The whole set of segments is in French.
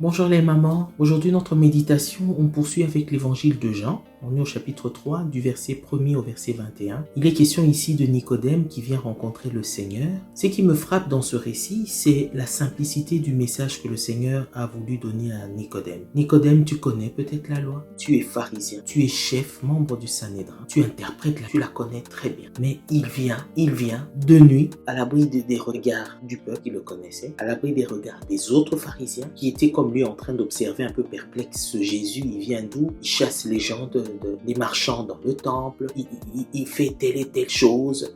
Bonjour les mamans, aujourd'hui notre méditation, on poursuit avec l'évangile de Jean. On est au chapitre 3 du verset 1er au verset 21. Il est question ici de Nicodème qui vient rencontrer le Seigneur. Ce qui me frappe dans ce récit, c'est la simplicité du message que le Seigneur a voulu donner à Nicodème. Nicodème, tu connais peut-être la loi, tu es pharisien, tu es chef, membre du Sanhédrin, tu interprètes tu la connais très bien. Mais il vient de nuit, à l'abri des regards du peuple qui le connaissait, à l'abri des regards des autres pharisiens qui étaient comme lui en train d'observer un peu perplexe ce Jésus. Il vient d'où? Il chasse les gens des marchands dans le temple, il fait telle et telle chose.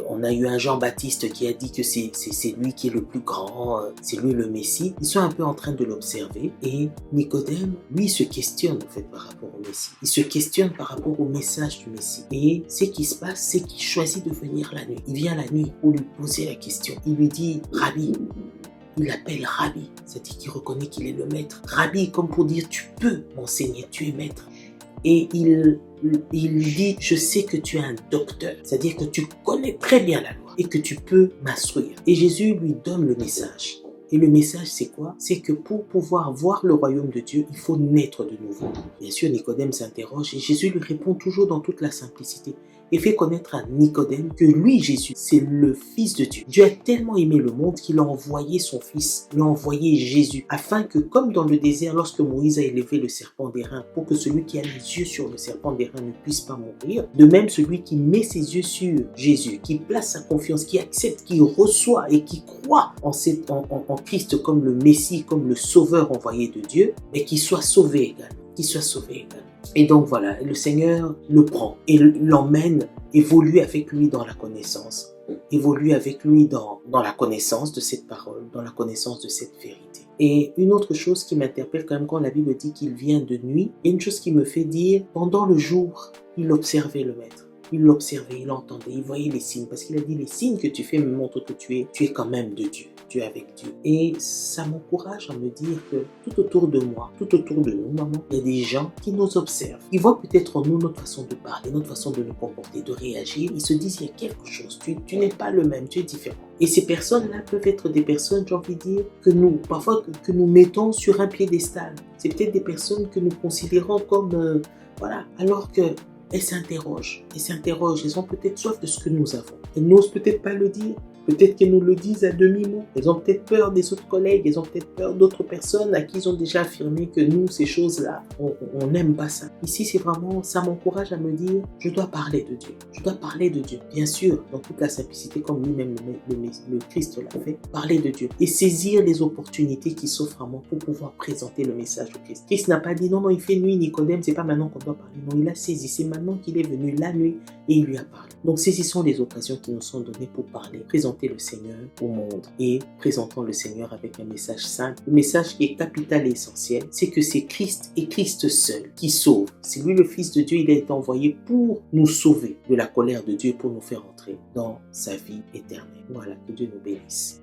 On a eu un Jean-Baptiste qui a dit que c'est lui qui est le plus grand, c'est lui le Messie. Ils sont un peu en train de l'observer et Nicodème, lui, se questionne en fait par rapport au Messie. Il se questionne par rapport au message du Messie. Et ce qui se passe, c'est qu'il choisit de venir la nuit. Il vient la nuit pour lui poser la question. Il lui dit, Rabbi, il l'appelle Rabbi, c'est-à-dire qu'il reconnaît qu'il est le maître. Rabbi, comme pour dire, tu peux m'enseigner, tu es maître. Et il dit, je sais que tu es un docteur, c'est-à-dire que tu connais très bien la loi et que tu peux m'instruire. Et Jésus lui donne le message. Et le message, c'est quoi? C'est que pour pouvoir voir le royaume de Dieu, il faut naître de nouveau. Bien sûr, Nicodème s'interroge et Jésus lui répond toujours dans toute la simplicité et fait connaître à Nicodème que lui, Jésus, c'est le Fils de Dieu. Dieu a tellement aimé le monde qu'il a envoyé son Fils, il a envoyé Jésus, afin que, comme dans le désert, lorsque Moïse a élevé le serpent d'airain, pour que celui qui a les yeux sur le serpent d'airain ne puisse pas mourir, de même, celui qui met ses yeux sur Jésus, qui place sa confiance, qui accepte, qui reçoit et qui croit en Christ comme le Messie, comme le Sauveur envoyé de Dieu, mais qui soit sauvé également. Et donc voilà, le Seigneur le prend et l'emmène évoluer avec lui dans la connaissance, évoluer avec lui dans la connaissance de cette parole, dans la connaissance de cette vérité. Et une autre chose qui m'interpelle quand même quand la Bible dit qu'il vient de nuit, et une chose qui me fait dire, pendant le jour, il observait le Maître. Il l'observait, il l'entendait, il voyait les signes, parce qu'il a dit les signes que tu fais me montrent que tu es quand même de Dieu, tu es avec Dieu. Et ça m'encourage à me dire que tout autour de moi, tout autour de nous, maman, il y a des gens qui nous observent. Ils voient peut-être en nous notre façon de parler, notre façon de nous comporter, de réagir. Ils se disent, il y a quelque chose, tu n'es pas le même, tu es différent. Et ces personnes-là peuvent être des personnes, j'ai envie de dire, que nous, parfois que nous mettons sur un piédestal. C'est peut-être des personnes que nous considérons comme, voilà, alors que elles s'interrogent, elles ont peut-être soif de ce que nous avons. Elles n'osent peut-être pas le dire, peut-être qu'elles nous le disent à demi-mot. Elles ont peut-être peur des autres collègues, elles ont peut-être peur d'autres personnes à qui ils ont déjà affirmé que nous, ces choses-là, on n'aime pas ça. Ici, c'est vraiment, ça m'encourage à me dire, je dois parler de Dieu. Je dois parler de Dieu. Bien sûr, dans toute la simplicité, comme lui-même le Christ l'a fait, parler de Dieu et saisir les opportunités qui s'offrent à moi pour pouvoir présenter le message au Christ. Christ n'a pas dit, non, il fait nuit, Nicodème, c'est pas maintenant qu'on doit parler. Non, il a saisi, c'est maintenant qu'il est venu la nuit et il lui a parlé. Donc, saisissons les occasions qui nous sont données pour parler, présenter le Seigneur au monde et présentons le Seigneur avec un message simple. Le message qui est capital et essentiel, c'est que c'est Christ et Christ seul qui sauve. C'est lui le Fils de Dieu, il a été envoyé pour nous sauver de la colère de Dieu, pour nous faire entrer dans sa vie éternelle. Voilà, que Dieu nous bénisse.